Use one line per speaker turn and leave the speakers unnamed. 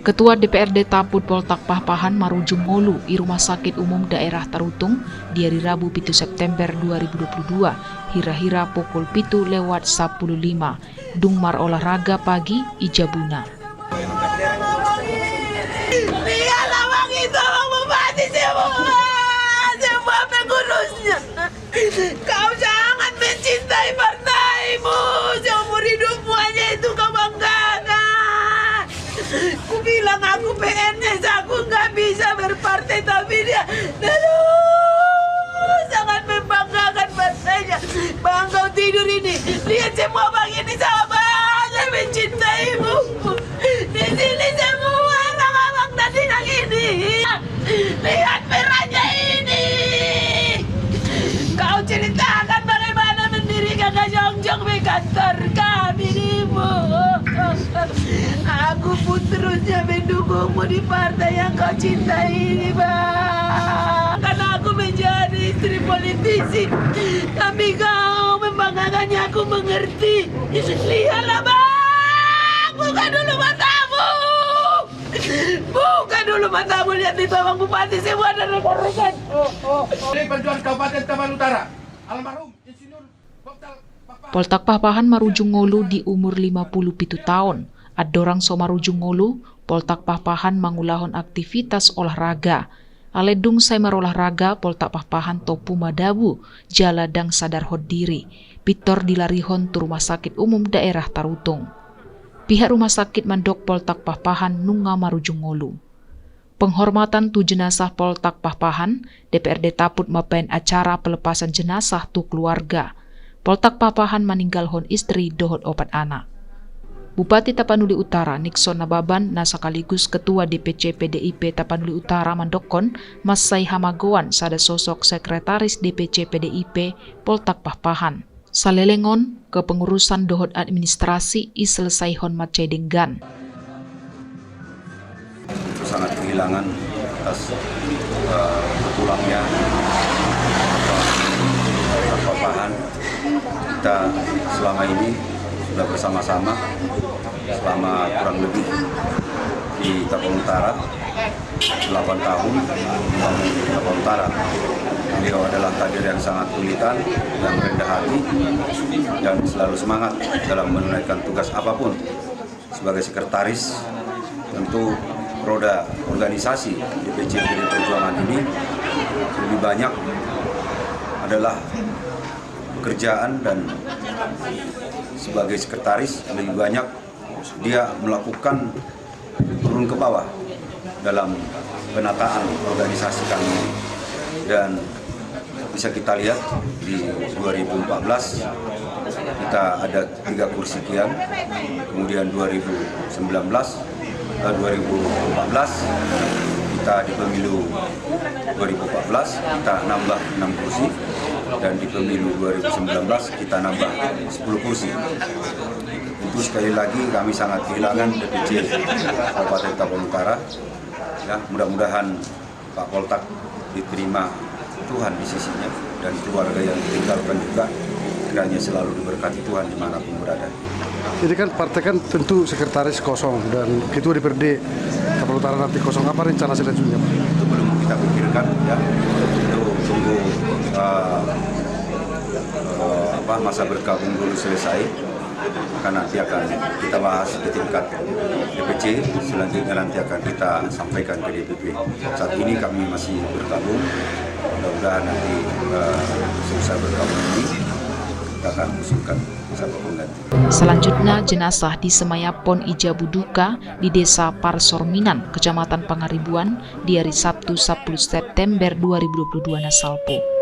Ketua DPRD Taput Poltak Pahpahan Marujung Ngolu di Rumah Sakit Umum Daerah Tarutung di hari Rabu 7 September 2022 hira-hira pukul 7:15 Dungmar olahraga pagi Ijabuna.
Dia lawang itu membati semua pengurusnya. Kau jangan mencintai partaimu, seumur hidupmu hanya itu kau banggakan. Ku bilang aku PNS, aku nggak bisa berpartai, tapi dia sangat membanggakan partainya. Bang, kau tidur ini, lihat semua bang ini sama aja mencintaimu. Di sini semua abang tadi yang ini, lihat merahnya ini. Kau ceritakan bagaimana mendirikan Kajong-jong di kantor kami di Aku pun terusnya mendukungmu di partai yang kau cintai ini, Bang. Karena aku menjadi istri politisi, tapi kau membanggakannya, aku mengerti. Lihatlah, Bang, buka dulu matamu. Buka dulu matamu, lihat di bawah bupati semua dan rekan-rekan.
Dari Perjuangan Kabupaten Tapan Utara, almarhum Insinyur
Poltak Pahpahan Marujung Ngolu di umur 57 tahun. Adorang so Marujung Ngolu, Poltak Pahpahan mangulahon aktivitas olahraga. Aledung saya olahraga Poltak Pahpahan topu madabu, jaladang sadar hod diri. Pitor dilarihon tu Rumah Sakit Umum Daerah Tarutung. Pihak Rumah Sakit mandok Poltak Pahpahan nunga Marujung Ngolu. Penghormatan tu jenazah Poltak Pahpahan, DPRD Taput mapain acara pelepasan jenazah tu keluarga. Poltak Pahpahan meninggalhon istri dohot 4 anak. Bupati Tapanuli Utara Nixon Nababan na sekaligus Ketua DPC PDIP Tapanuli Utara mandokon Masai Hamagoan sada sosok Sekretaris DPC PDIP Poltak Pahpahan. Salelengon kepengurusan dohot administrasi iselesaihon macedenggan.
Sangat kehilangan atas berpulangnya Pahpahan. Kita selama ini sudah bersama-sama selama kurang lebih di Tapan Utara 8 tahun membangun Tapan Utara. Beliau adalah kader yang sangat militan, yang rendah hati, dan selalu semangat dalam menunaikan tugas apapun. Sebagai sekretaris, tentu roda organisasi DPC PDI Perjuangan ini lebih banyak adalah pekerjaan, dan sebagai sekretaris lebih banyak dia melakukan turun ke bawah dalam penataan organisasi kami. Dan bisa kita lihat di 2014 kita ada 3 kursi kian, kemudian 2014 kita di pemilu 2014 kita nambah 6 kursi, dan di pemilu 2019 kita nambah 10 kursi. Itu sekali lagi kami sangat kehilangan DPC Kabupaten Tapan Utara. Ya, mudah-mudahan Pak Poltak diterima Tuhan di sisinya, dan keluarga yang ditinggalkan juga kiranya selalu diberkati Tuhan dimanapun berada.
Jadi kan partai kan tentu sekretaris kosong dan ketua DPRD Tapan Utara nanti kosong. Apa rencana selanjutnya?
Itu belum kita pikirkan, ya. Itu tunggu masa bergabung dulu selesai, karena nanti akan kita bahas di tingkat DPC, selanjutnya nanti akan kita sampaikan ke DPP. Saat ini kami masih bergabung, mudah-mudahan nanti selesai bergabung ini kita akan usulkan siapa pengganti.
Selanjutnya jenazah disemayam Pon Ijabu Duka di Desa Parsorminan, Kecamatan Pangaribuan di hari Sabtu 10 September 2022 Nasalpo.